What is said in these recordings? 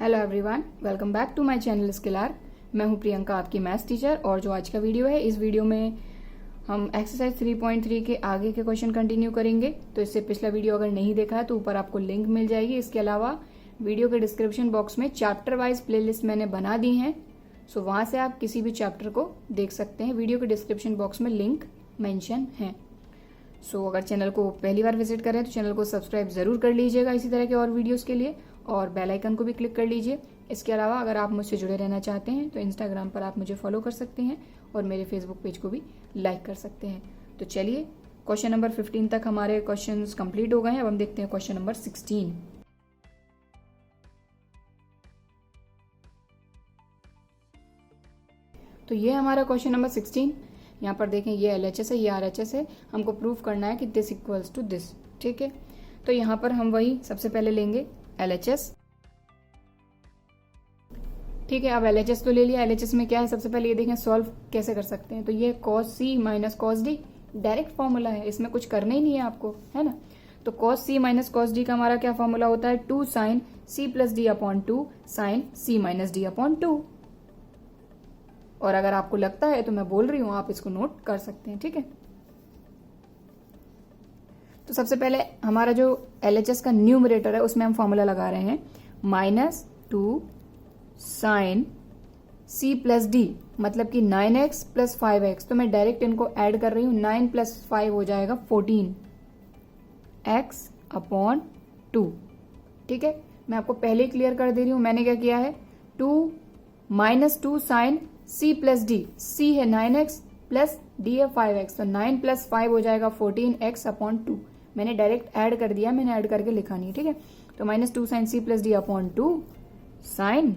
Hello everyone, welcome back to my channel Skiller. मैं हूं प्रियंका, आपकी मैथ्स टीचर। और जो आज का वीडियो है, इस वीडियो में हम एक्सरसाइज 3.3 के आगे के क्वेश्चन कंटिन्यू करेंगे। तो इससे पिछला वीडियो अगर नहीं देखा है तो ऊपर आपको लिंक मिल जाएगी। इसके अलावा वीडियो के डिस्क्रिप्शन बॉक्स में चैप्टर वाइज प्लेलिस्ट मैंने बना दी है, सो वहां से आप किसी भी चैप्टर को देख सकते हैं। वीडियो के डिस्क्रिप्शन बॉक्स में लिंक मेंशन है। सो अगर चैनल को पहली बार विजिट करें तो चैनल को सब्सक्राइब जरूर कर लीजिएगा इसी तरह के और वीडियोस के लिए, और बेल आइकन को भी क्लिक कर लीजिए। इसके अलावा अगर आप मुझसे जुड़े रहना चाहते हैं तो इंस्टाग्राम पर आप मुझे फॉलो कर सकते हैं और मेरे फेसबुक पेज को भी लाइक कर सकते हैं। तो चलिए, क्वेश्चन नंबर 15 तक हमारे क्वेश्चंस कंप्लीट हो गए हैं। अब हम देखते हैं क्वेश्चन नंबर 16। तो ये हमारा क्वेश्चन नंबर 16। यहाँ पर देखें, ये LHS है, ये RHS है। हमको प्रूव करना है कि दिस इक्वल्स टू दिस। ठीक है, तो यहाँ पर हम वही सबसे पहले लेंगे LHS। ठीक है, अब LHS तो ले लिया। LHS में क्या है, सबसे पहले ये देखें सॉल्व कैसे कर सकते हैं। तो ये cos C minus cos D direct formula है, इसमें कुछ करना ही नहीं है आपको, है ना। तो cos C minus cos D का हमारा क्या फॉर्मूला होता है, 2 sin C plus D upon 2 sin C minus D upon 2। और अगर आपको लगता है तो मैं बोल रही हूं, आप इसको नोट कर सकते हैं। ठीक है, तो सबसे पहले हमारा जो LHS का न्यूमरेटर है उसमें हम फॉर्मूला लगा रहे हैं -2 sin C प्लस D, मतलब कि 9x प्लस 5x। तो मैं डायरेक्ट इनको ऐड कर रही हूं। 9 प्लस 5 हो जाएगा 14x अपॉन 2। ठीक है, मैं आपको पहले ही क्लियर कर दे रही हूं। मैंने क्या किया है, 2 sin C plus D. C है 9x प्लस D है 5x, तो 9 प्लस 5 हो जाएगा 14x अपॉन 2। मैंने डायरेक्ट ऐड कर दिया, मैंने ऐड करके लिखा नहीं। ठीक है, तो -2 sin C plus D upon 2 sin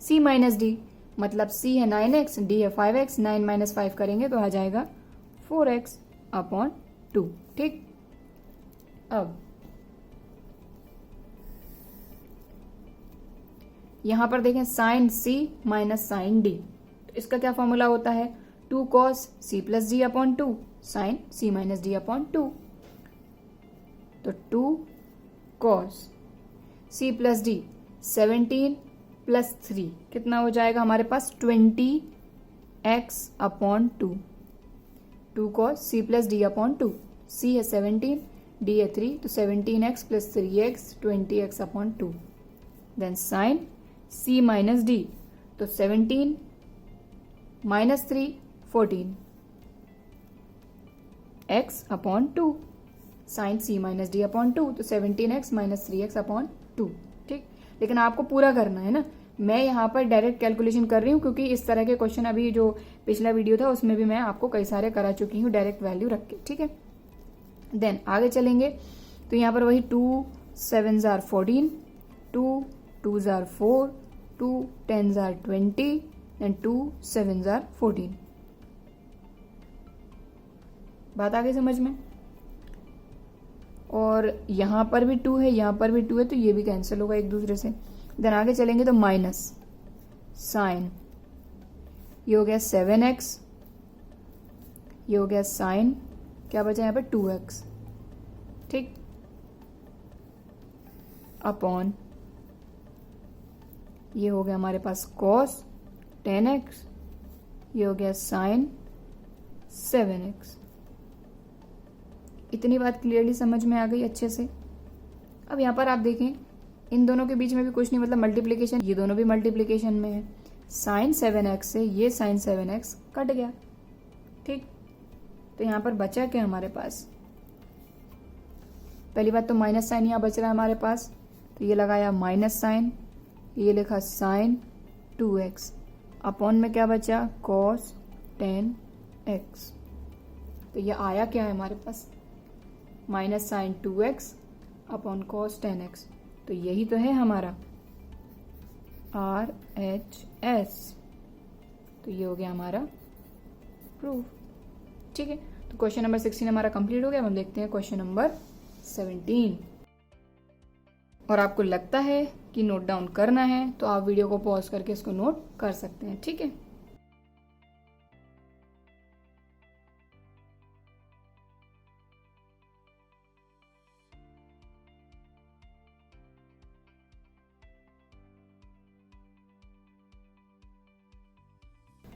C minus D, मतलब C है 9x, D है 5x, 9 माइनस 5 करेंगे तो आ जाएगा 4x अपॉन 2। ठीक, अब यहां पर देखें sin C minus sin D, तो इसका क्या फॉर्मूला होता है, 2 cos C plus D upon 2 sin C minus D upon 2। तो 2 cos C plus D 17 plus 3 कितना हो जाएगा हमारे पास, 20x upon 2। 2 cos C plus D upon 2, C है 17, D है 3, तो 17x plus 3x 20x upon 2। Then sin C minus D, तो 17 minus 3 14 x upon 2 sine C minus D upon 2, तो 17x माइनस 3x अपॉन 2। ठीक, लेकिन आपको पूरा करना है ना। मैं यहाँ पर डायरेक्ट कैलकुलेशन कर रही हूँ क्योंकि इस तरह के क्वेश्चन अभी जो पिछला वीडियो था उसमें भी मैं आपको कई सारे करा चुकी हूँ डायरेक्ट वैल्यू रख के। ठीक है, देन आगे चलेंगे तो यहाँ पर वही 2 7s are 14, 2 2s are 4, 2 10s are 20 and 2 7s are 14। बात आ गई समझ में। और यहां पर भी 2 है, यहां पर भी 2 है, तो ये भी कैंसिल होगा एक दूसरे से। देन आगे चलेंगे तो माइनस साइन, ये हो गया 7x, ये हो गया साइन, क्या बचा यहाँ पे 2x। ठीक, अपॉन ये हो गया हमारे पास cos 10x, ये हो गया साइन 7x। इतनी बात क्लियरली समझ में आ गई अच्छे से। अब यहाँ पर आप देखें, इन दोनों के बीच में भी कुछ नहीं, मतलब मल्टीप्लीकेशन, ये दोनों भी मल्टीप्लीकेशन में है। साइन 7x से ये साइन 7x कट गया। ठीक, तो यहाँ पर बचा क्या हमारे पास, पहली बात तो माइनस साइन यहाँ बच रहा है हमारे पास, तो ये लगाया माइनस साइन, ये लिखा साइन 2x, अपॉन में क्या बचा, cos 10x। तो ये आया क्या है हमारे पास, minus sine 2x upon cos 10x। तो यही तो है हमारा RHS। तो ये हो गया हमारा प्रूफ। ठीक है, तो क्वेश्चन नंबर 16 हमारा कंप्लीट हो गया। हम देखते हैं क्वेश्चन नंबर 17। और आपको लगता है कि नोट डाउन करना है तो आप वीडियो को पॉज करके इसको नोट कर सकते हैं। ठीक है,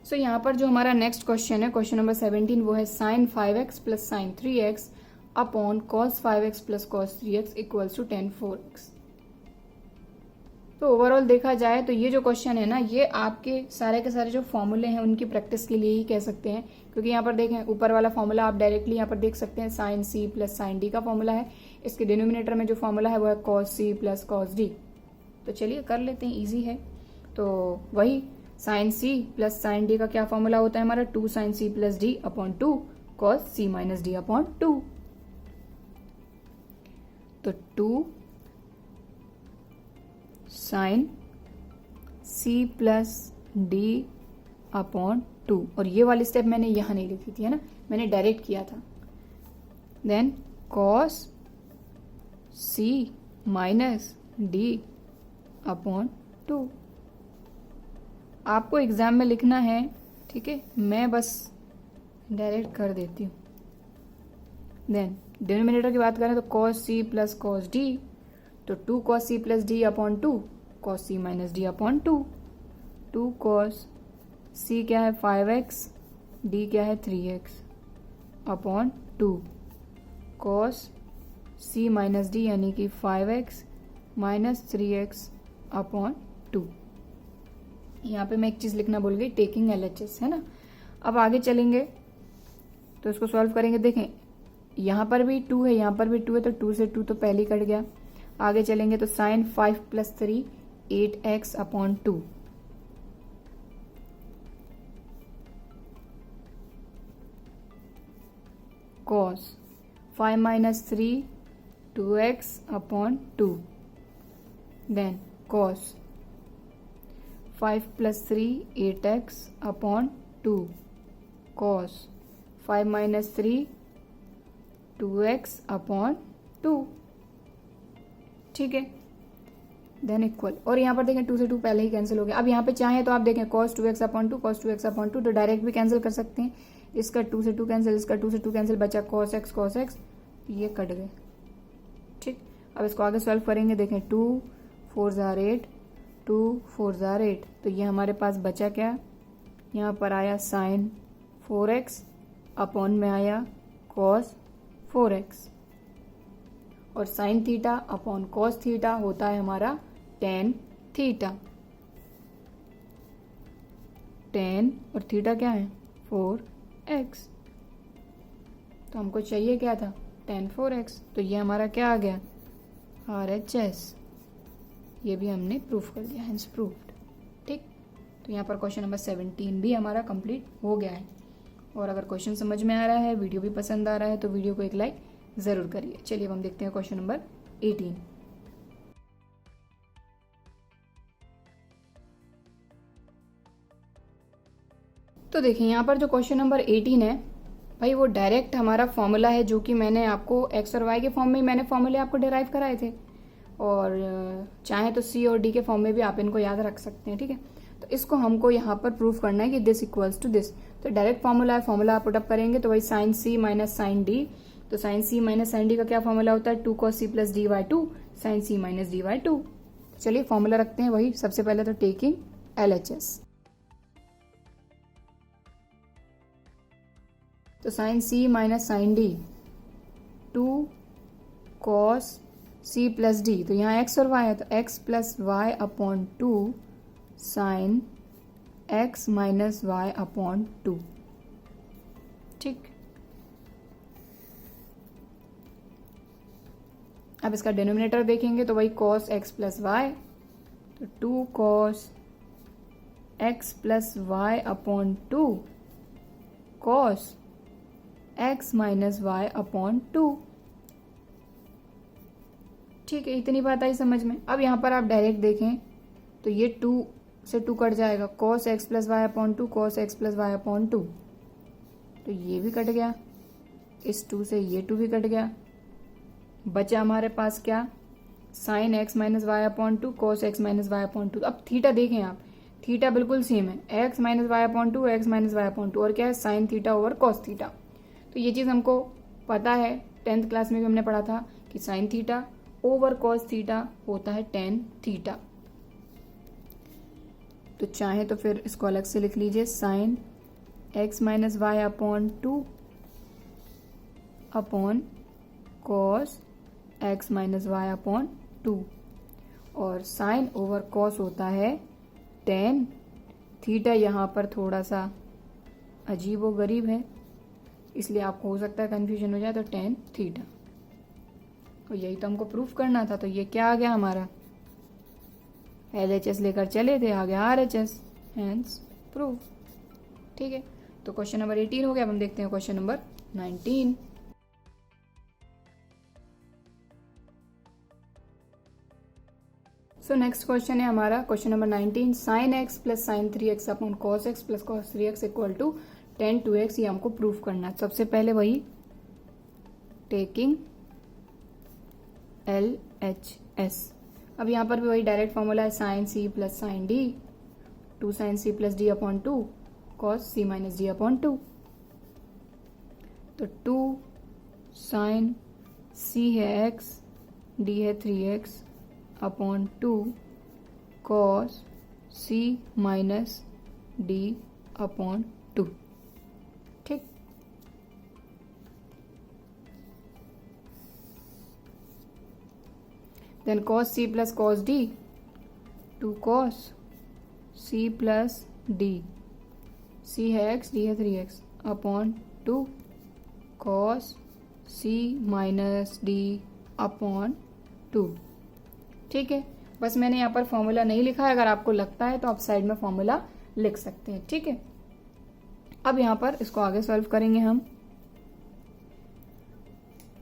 सो यहाँ पर जो हमारा नेक्स्ट क्वेश्चन है, क्वेश्चन नंबर 17, वो है sine 5x plus sine 3x upon cos 5x plus cos 3x equals to tan 4x। तो ओवरऑल देखा जाए तो ये जो क्वेश्चन है ना, ये आपके सारे के सारे जो फॉर्मूले हैं उनकी प्रैक्टिस के लिए ही कह सकते हैं, क्योंकि यहाँ पर देखें ऊपर वाला फॉर्मूला आप डायरेक्टली यहाँ पर देख सकते हैं, sine C plus sine D का फॉर्मूला है। इसके डिनोमिनेटर में जो फॉर्मूला है वो है cos C plus cos D. तो चलिए कर लेते हैं, ईजी है। तो वही sine C plus sine D का क्या फॉर्मूला होता है हमारा, 2 sine C plus D upon 2 cos C minus D upon 2। तो 2 sine C plus D upon 2, और ये वाली स्टेप मैंने यहां नहीं लिखी थी, है ना, मैंने डायरेक्ट किया था। Then cos C minus D upon 2। आपको एग्जाम में लिखना है, ठीक है, मैं बस डायरेक्ट कर देती हूँ। देन डिनोमिनेटर की बात करें तो cos C plus cos D, तो 2 cos C plus D upon 2 cos C minus D upon 2। 2 cos C क्या है 5x, डी क्या है 3x upon 2 cos C minus D यानी कि 5x माइनस 3x अपॉन 2। यहाँ पे मैं एक चीज लिखना भूल गई, टेकिंग LHS, है ना। अब आगे चलेंगे तो इसको सॉल्व करेंगे। देखें यहाँ पर भी 2 है, यहाँ पर भी 2 है, तो 2 से 2 तो पहले ही कट गया। आगे चलेंगे तो sine 5 plus 3 8x upon 2, cos 5 minus 3 2x upon 2, then cos 5 plus 3 8x upon 2 cos 5 minus 3 2x upon 2, ठीक है। देन इक्वल, और यहाँ पर देखें 2 से 2 पहले ही कैंसिल हो गया। अब यहाँ पे चाहे तो आप देखें cos 2x upon 2 cos 2x upon 2, तो डायरेक्ट भी कैंसिल कर सकते हैं। इसका 2 से 2 कैंसिल, इसका 2 से 2 कैंसिल, बचा cos x, ये कट गए, ठीक। अब इसको आगे सॉल्व करेंगे। देखें 2 4 8 2 4 8, तो ये हमारे पास बचा क्या, यहाँ पर आया साइन 4x अपॉन में आया cos 4x, और sine theta upon cos theta होता है हमारा टेन थीटा। टेन और थीटा क्या है 4x, तो हमको चाहिए क्या था टेन 4x, तो ये हमारा क्या आ गया RHS। ये भी हमने प्रूफ कर दिया, हेंस प्रूव्ड, ठीक। तो यहाँ पर क्वेश्चन नंबर 17 भी हमारा कंप्लीट हो गया है। और अगर क्वेश्चन समझ में आ रहा है, वीडियो भी पसंद आ रहा है, तो वीडियो को एक लाइक जरूर करिए। चलिए अब हम देखते हैं क्वेश्चन नंबर 18। तो देखिए यहाँ पर जो क्वेश्चन नंबर 18 है भाई, वो डायरेक्ट हमारा फॉर्मूला है, जो कि मैंने आपको एक्स और वाई के फॉर्म में मैंने फॉर्मूले आपको डिराइव कराए थे, और चाहे तो सी और डी के फॉर्म में भी आप इनको याद रख सकते हैं, ठीक है। तो इसको हमको यहाँ पर प्रूफ करना है कि दिस इक्वल्स टू दिस। तो डायरेक्ट फॉर्मूला है, फॉर्मूला आप पुटअप करेंगे तो वही sine C minus sine D. तो sine C minus sine D का क्या फॉर्मूला होता है 2 cos c plus D by 2 sine C minus D by 2। चलिए फॉर्मूला रखते हैं वही, सबसे पहले तो टेकिंग LHS। तो sine C minus sine D 2 cos c plus D, तो यहाँ x और y है, तो x plus y upon 2 sine x minus y upon 2, ठीक। अब इसका डिनोमिनेटर देखेंगे तो वही cos x प्लस वाई, तो 2 cos x plus y upon 2 cos x minus y upon 2, ठीक है। इतनी बात आई समझ में। अब यहाँ पर आप डायरेक्ट देखें तो ये 2 से 2 कट जाएगा, cos x plus y upon 2 cos x plus y upon 2, तो ये भी कट गया, इस 2 से ये 2 भी कट गया। बचा हमारे पास क्या sine x minus y upon 2 cos x minus y upon 2। अब थीटा देखें आप, थीटा बिल्कुल सेम है, x minus y upon 2 x minus y upon 2, और क्या है sine theta over cos theta. तो ये चीज़ हमको पता है, 10th क्लास में भी हमने पढ़ा था कि sign theta over cos theta होता है tan थीटा। तो चाहे तो फिर इसको अलग से लिख लीजिए, sine x minus y upon 2 upon कॉस x माइनस वाई अपॉन 2, और साइन ओवर कॉस होता है टेन थीटा। यहाँ पर थोड़ा सा अजीब व गरीब है, इसलिए आपको हो सकता है कंफ्यूजन हो जाए, तो टेन थीटा। और यही तो हमको प्रूफ करना था। तो ये क्या आ गया हमारा, LHS लेकर चले थे, आ गया RHS, हैंस प्रूफ। ठीक है, तो क्वेश्चन नंबर 18 हो गया। अब हम देखते हैं question number 19। So next question है हमारा question number 19, sine x plus sine 3x upon cos x plus cos 3x equal to tan 2x। ये हमको प्रूफ करना है। सबसे पहले वही टेकिंग LHS। अब यहाँ पर भी वही डायरेक्ट फॉर्मूला है, sine C plus sine D, 2 sine C plus D upon 2 cos C minus D upon 2। तो 2 साइन C है x, D है 3x upon 2 cos C minus D upon 2। ठीक, then cos C plus cos D, 2 cos C plus D, C है x, D है 3x upon 2 cos C minus D upon 2। ठीक है, बस मैंने यहाँ पर फॉर्मूला नहीं लिखा है, अगर आपको लगता है तो आप साइड में फॉर्मूला लिख सकते हैं। ठीक है, अब यहाँ पर इसको आगे सॉल्व करेंगे हम।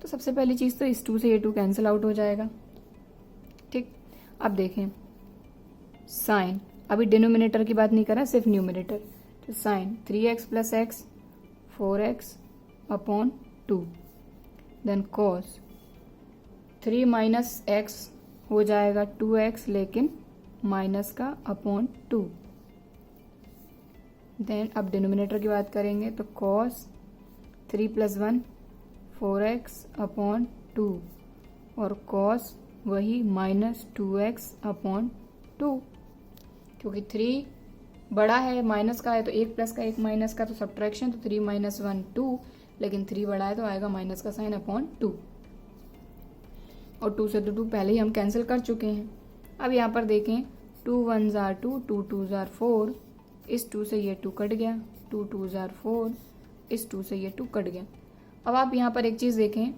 तो सबसे पहली चीज तो इस 2 से ये 2 कैंसिल आउट हो जाएगा। ठीक, अब देखें साइन, अभी डिनोमिनेटर की बात नहीं कर रहा, सिर्फ न्यूमिनेटर। तो sine 3x plus x 4x upon 2, then cos 3 minus x हो जाएगा 2x, लेकिन माइनस का अपॉन 2। देन अब डिनोमिनेटर की बात करेंगे तो कॉस 3 प्लस 1 4x अपॉन 2, और कॉस वही माइनस 2x अपॉन 2। क्योंकि 3 बड़ा है, माइनस का है, तो 1 प्लस का 1 माइनस का, तो सब्ट्रैक्शन, तो 3 माइनस 1 2, लेकिन 3 बड़ा है तो आएगा माइनस का साइन अपॉन 2। और 2 से तो 2 पहले ही हम कैंसिल कर चुके हैं। अब यहाँ पर देखें 2 1 जार 2, 2 2 जार 4, इस 2 से ये 2 कट गया, 2 2 जार 4, इस 2 से ये 2 कट गया। अब आप यहाँ पर एक चीज़ देखें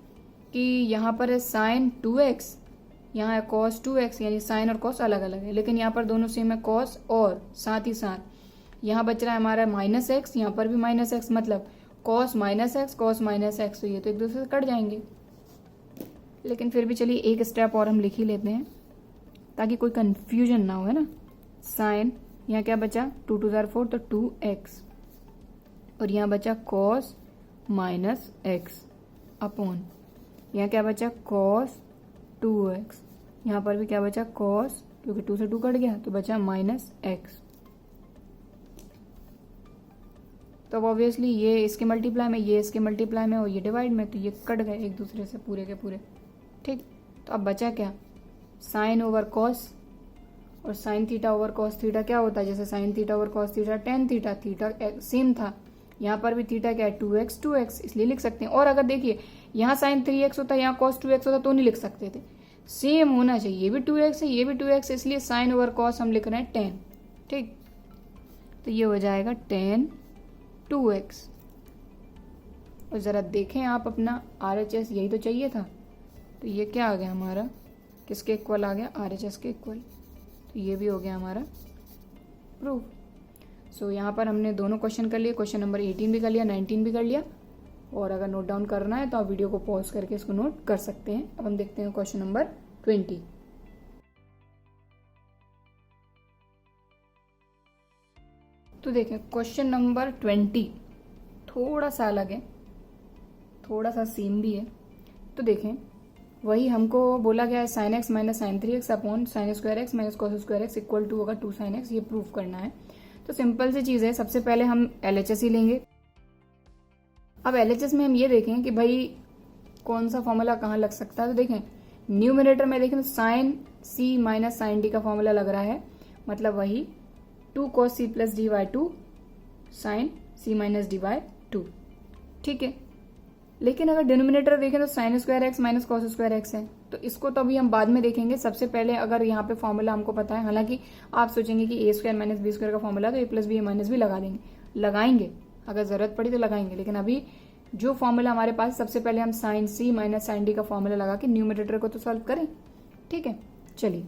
कि यहाँ पर है साइन 2x, यहाँ है कॉस 2x, यानी साइन और कॉस अलग अलग है, लेकिन यहाँ पर दोनों सेम है कॉस, और साथ ही साथ यहाँ बच रहा है हमारा माइनस एक्स, यहाँ पर भी माइनस एक्स, मतलब cos minus x, cos minus x, तो ये तो एक दूसरे से कट जाएंगे। लेकिन फिर भी चलिए एक स्टेप और हम लिख ही लेते हैं ताकि कोई कंफ्यूजन ना हो, है ना। साइन, यहाँ क्या बचा 2 2 जार 4, तो 2x, और यहाँ बचा कॉस माइनस एक्स अपॉन, यहाँ क्या बचा कॉस 2x, यहाँ पर भी क्या बचा कॉस, क्योंकि 2 से 2 कट गया तो बचा माइनस एक्स। तो अब ऑब्वियसली ये इसके मल्टीप्लाई में, ये इसके मल्टीप्लाई में, और ये डिवाइड में, तो ये कट गए एक दूसरे से पूरे के पूरे। ठीक, तो अब बचा क्या, साइन ओवर कॉस, और sign theta over cos theta क्या होता है, जैसे sign theta over cos theta tan theta, theta same था, यहाँ पर भी थीटा क्या है 2x, इसलिए लिख सकते हैं। और अगर देखिए यहाँ साइन 3x होता, यहाँ कॉस 2x होता, तो नहीं लिख सकते थे, सेम होना चाहिए, ये भी 2x है, ये भी 2x, इसलिए साइन ओवर कॉस हम लिख रहे हैं 10। ठीक, तो ये हो जाएगा 10 2x। और जरा देखें आप अपना RHS, यही तो चाहिए था, तो ये क्या आ गया हमारा, किसके इक्वल आ गया, RHS के इक्वल। तो ये भी हो गया हमारा प्रूफ। सो यहाँ पर हमने दोनों क्वेश्चन कर लिए, क्वेश्चन नंबर 18 भी कर लिया, 19 भी कर लिया। और अगर नोट डाउन करना है तो आप वीडियो को पॉज करके इसको नोट कर सकते हैं। अब हम देखते हैं क्वेश्चन नंबर 20। तो देखें क्वेश्चन नंबर 20 थोड़ा सा अलग है, थोड़ा सा सेम भी है। तो देखें वही हमको बोला गया है sine x minus sine 3x upon sine square x minus cos square x equal to होगा 2 साइन एक्स, ये प्रूफ करना है। तो सिंपल सी चीज़ है, सबसे पहले हम LHS ही लेंगे। अब LHS में हम ये देखें कि भाई कौन सा फॉर्मूला कहाँ लग सकता है। तो देखें न्यूमिनेटर में देखें तो sine C minus sine D का फॉर्मूला लग रहा है, मतलब वही 2 cos c plus D by 2 sine c minus D by 2। ठीक है, लेकिन अगर डिनोमिनेटर देखें तो sine square x minus cos square x है, तो इसको तो अभी हम बाद में देखेंगे। सबसे पहले अगर यहाँ पे फॉर्मूला हमको पता है, हालांकि आप सोचेंगे कि ए स्क्वायर माइनस बी स्क्वायर का फॉर्मूला तो ए प्लस बी ए माइनस बी लगा देंगे, लगाएंगे अगर जरूरत पड़ी तो लगाएंगे, लेकिन अभी जो फॉर्मूला हमारे पास, सबसे पहले हम sign C minus sine D का फॉर्मूला लगा के न्यूमरेटर को तो सॉल्व करें। ठीक है, चलिए,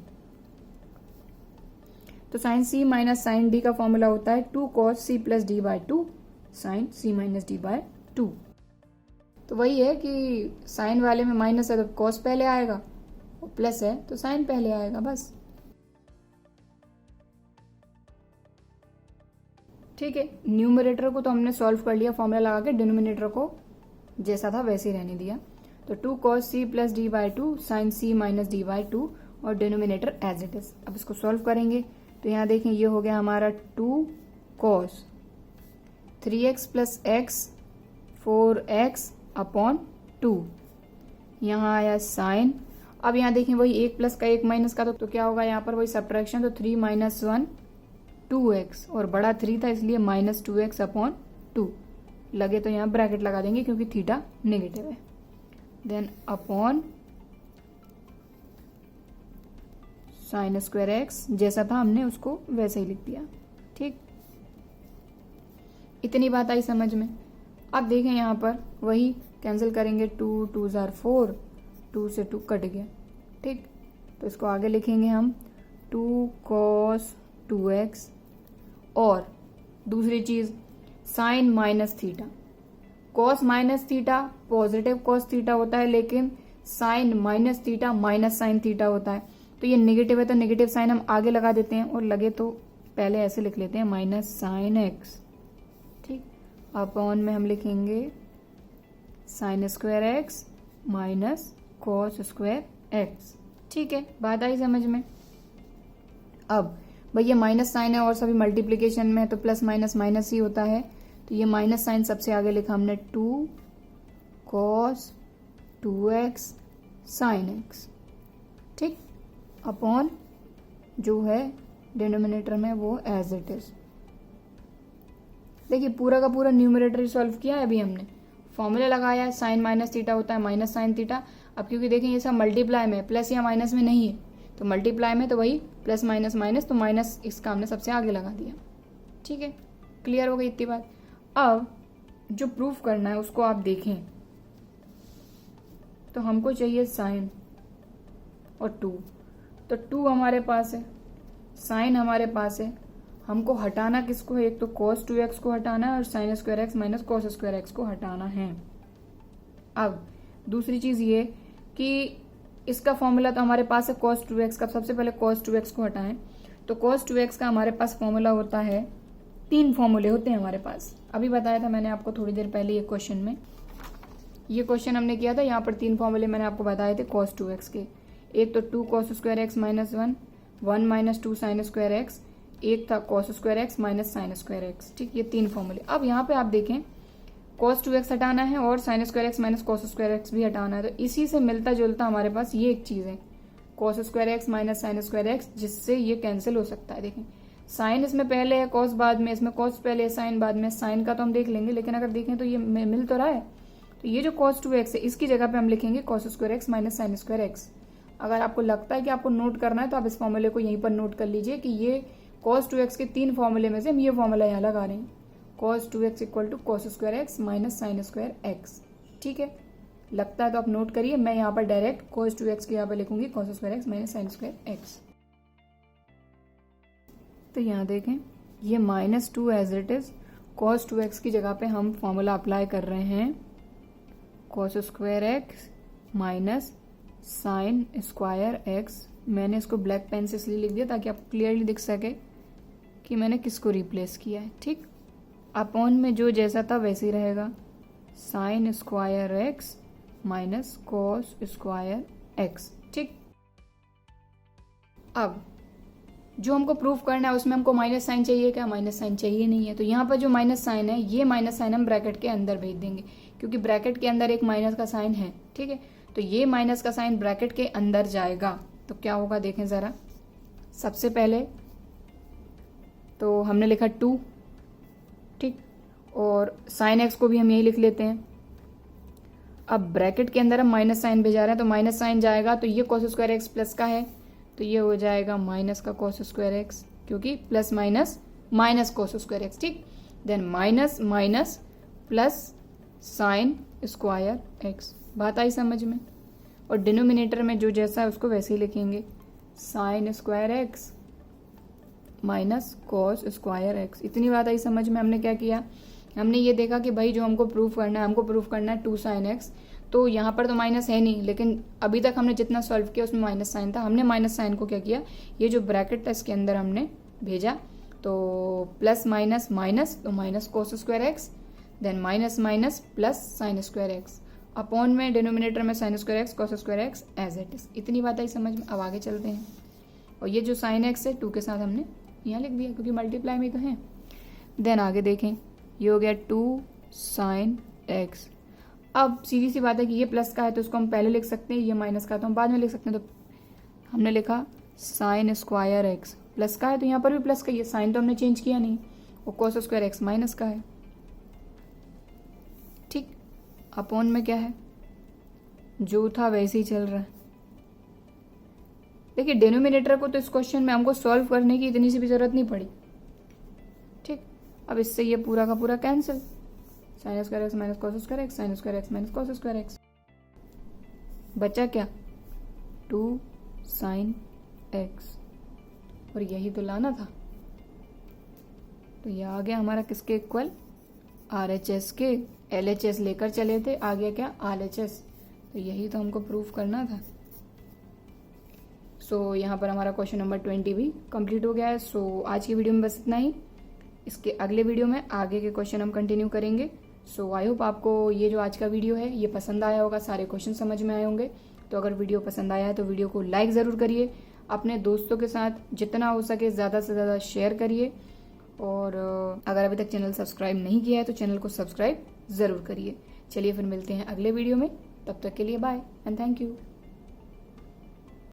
तो sine C minus sine D का फॉर्मूला होता है 2 cos c plus D by 2 sine c minus D by 2। तो वही है कि साइन वाले में माइनस है तो कॉस पहले आएगा, और प्लस है तो साइन पहले आएगा, बस। ठीक है, न्यूमरेटर को तो हमने सॉल्व कर लिया फॉर्मूला लगा के, डिनोमिनेटर को जैसा था वैसे ही रहने दिया। तो 2 cos c plus D by 2 sine c minus D by 2 और डिनोमिनेटर एज इट इज। अब इसको सॉल्व करेंगे तो यहाँ देखें ये हो गया हमारा 2 cos 3x plus x 4x upon 2, यहाँ आया साइन। अब यहाँ देखें वही एक प्लस का एक माइनस का, तो क्या होगा यहाँ पर वही सब्ट्रैक्शन, तो 3 माइनस 1 2x, और बड़ा 3 था इसलिए माइनस 2x अपॉन 2, लगे तो यहाँ ब्रैकेट लगा देंगे क्योंकि थीटा नेगेटिव है। Then upon sine square x, जैसा था हमने उसको वैसे ही लिख दिया। ठीक, इतनी बात आई समझ में। अब देखें यहाँ पर वही कैंसिल करेंगे, 2 2 जार 4, 2 से 2 कट गया। ठीक, तो इसको आगे लिखेंगे हम 2 cos 2x, और दूसरी चीज sine minus theta. Cos minus theta positive cos theta होता है, लेकिन sine minus theta minus sine theta होता है। तो ये नेगेटिव है तो नेगेटिव साइन हम आगे लगा देते हैं, और लगे तो पहले ऐसे लिख लेते हैं माइनस साइन एक्स। ठीक, अपॉन में हम लिखेंगे sign square x minus cos square x. ठीक है, बात आई समझ में। अब भाई ये माइनस साइन है और सभी मल्टीप्लीकेशन में है तो प्लस माइनस माइनस ही होता है, तो ये माइनस साइन सबसे आगे लिखा हमने 2 cos 2x साइन एक्स। ठीक, अपॉन जो है डिनोमिनेटर में वो एज इट इज। देखिए पूरा का पूरा न्यूमरेटर सॉल्व किया है अभी हमने, फॉर्मूला लगाया है, साइन माइनस थीटा होता है माइनस साइन थीटा। अब क्योंकि देखें ये सब मल्टीप्लाई में, प्लस या माइनस में नहीं है, तो मल्टीप्लाई में तो वही प्लस माइनस माइनस, तो माइनस इसका हमने सबसे आगे लगा दिया। ठीक है, क्लियर हो गई इतनी बात। अब जो प्रूफ करना है उसको आप देखें, तो हमको चाहिए साइन और 2, तो 2 हमारे पास है, साइन हमारे पास है, हमको हटाना किसको है, एक तो cos 2x को हटाना है और sign square x minus cos square x को हटाना है। अब दूसरी चीज ये कि इसका फॉर्मूला तो हमारे पास है cos 2x का, सबसे पहले cos 2x को हटाएं, तो cos 2x का हमारे पास फॉर्मूला होता है, 3 फॉर्मूले होते हैं हमारे पास। अभी बताया था मैंने आपको थोड़ी देर पहले, ये क्वेश्चन में, ये क्वेश्चन हमने किया था, यहाँ पर 3 फॉर्मूले मैंने आपको बताए थे cos 2x के। एक तो 2 cos square x minus 1 minus 2 sign square x, एक था cos square x minus sine square x. ठीक, ये 3 फॉर्मूले। अब यहाँ पे आप देखें cos 2x हटाना है और sign square x minus cos square x भी हटाना है, तो इसी से मिलता जुलता हमारे पास ये एक चीज है cos square x minus sine square x, जिससे ये कैंसिल हो सकता है। देखें साइन इसमें पहले है, cos बाद में, इसमें cos पहले है, साइन बाद में। साइन का तो हम देख लेंगे, लेकिन अगर देखें तो ये मिल तो रहा है, तो ये जो cos 2x है इसकी जगह पे हम लिखेंगे cos square x minus sine square x. अगर आपको लगता है कि आपको नोट करना है तो आप इस फॉर्मूले को यहीं पर नोट कर लीजिए कि ये cos 2x के 3 फॉर्मूले में से हम ये फॉर्मूला यहाँ लगा रहे हैं, cos 2x equal to cos square x minus sine square x. ठीक है, लगता है तो आप नोट करिए, मैं यहाँ पर डायरेक्ट cos 2x के यहाँ पर लिखूंगी cos square x minus sine square x. तो यहाँ देखें ये -2 as it is, cos 2x की जगह पे हम फॉर्मूला अप्लाई कर रहे हैं cos square x minus sine square x. मैंने इसको ब्लैक पेन से इसलिए लिख दिया ताकि आपको क्लियरली दिख सके कि मैंने किसको रिप्लेस किया है। ठीक, अपॉन में जो जैसा था वैसे ही रहेगा, sign square x minus cos square x. ठीक, अब जो हमको प्रूफ करना है उसमें हमको माइनस साइन चाहिए क्या, माइनस साइन चाहिए नहीं है, तो यहाँ पर जो माइनस साइन है ये माइनस साइन हम ब्रैकेट के अंदर भेज देंगे, क्योंकि ब्रैकेट के अंदर एक माइनस का साइन है। ठीक है, तो ये माइनस का साइन ब्रैकेट के अंदर जाएगा, तो क्या होगा देखें जरा। सबसे पहले तो हमने लिखा 2, ठीक, और साइन एक्स को भी हम यही लिख लेते हैं। अब ब्रैकेट के अंदर हम माइनस साइन भेजा रहे हैं, तो माइनस साइन जाएगा तो ये कॉस स्क्वायर एक्स प्लस का है, तो ये हो जाएगा माइनस का कॉस स्क्वायर एक्स, क्योंकि plus minus minus cos square x, ठीक। Then minus minus plus sine square x. बात आई समझ में? और डिनोमिनेटर में जो जैसा है उसको वैसे ही लिखेंगे, sign square x minus cos square x. इतनी बात आई समझ में? हमने क्या किया, हमने ये देखा कि भाई जो हमको प्रूफ करना है, हमको प्रूफ करना है 2 साइन एक्स, तो यहाँ पर तो माइनस है नहीं, लेकिन अभी तक हमने जितना सॉल्व किया उसमें माइनस साइन था। हमने माइनस साइन को क्या किया, ये जो ब्रैकेट था इसके अंदर हमने भेजा, तो प्लस माइनस माइनस, तो minus cos square x, then minus minus plus sine square x, upon में डिनोमिनेटर में sine square x cos square x as it is. इतनी बात आई समझ में? अब आगे चलते हैं। और ये जो साइन एक्स है 2 के साथ हमने यहाँ लिख दिया, क्योंकि मल्टीप्लाई में तो है। देन आगे देखें, ये हो गया 2 साइन एक्स। अब सीधी सी बात है कि ये प्लस का है तो उसको हम पहले लिख सकते हैं, ये माइनस का है तो हम बाद में लिख सकते हैं। तो हमने लिखा साइन स्क्वायर एक्स, प्लस का है तो यहाँ पर भी प्लस का, ये साइन तो हमने चेंज किया नहीं, और कॉस स्क्वायर एक्स माइनस का है, ठीक। अपॉन में क्या है, जो था वैसे ही चल रहा है। देखिए डिनोमिनेटर को तो इस क्वेश्चन में हमको सॉल्व करने की इतनी सी भी जरूरत नहीं पड़ी, ठीक। अब इससे ये पूरा का पूरा cancel, sign square x minus cos square x, sign square x minus cos square x, बचा क्या, 2 साइन एक्स, और यही तो लाना था। तो ये आ गया हमारा किसके इक्वल, RHS के। LHS लेकर चले थे, आ गया क्या, RHS। तो यही तो हमको प्रूफ करना था। सो यहाँ पर हमारा क्वेश्चन नंबर 20 भी कंप्लीट हो गया है। सो आज की वीडियो में बस इतना ही। इसके अगले वीडियो में आगे के क्वेश्चन हम कंटिन्यू करेंगे। सो आई होप आपको ये जो आज का वीडियो है ये पसंद आया होगा, सारे क्वेश्चन समझ में आए होंगे। तो अगर वीडियो पसंद आया है तो वीडियो को लाइक ज़रूर करिए, अपने दोस्तों के साथ जितना हो सके ज़्यादा से ज़्यादा शेयर करिए, और अगर अभी तक चैनल सब्सक्राइब नहीं किया है तो चैनल को सब्सक्राइब ज़रूर करिए। चलिए फिर मिलते हैं अगले वीडियो में, तब तक के लिए बाय एंड थैंक यू।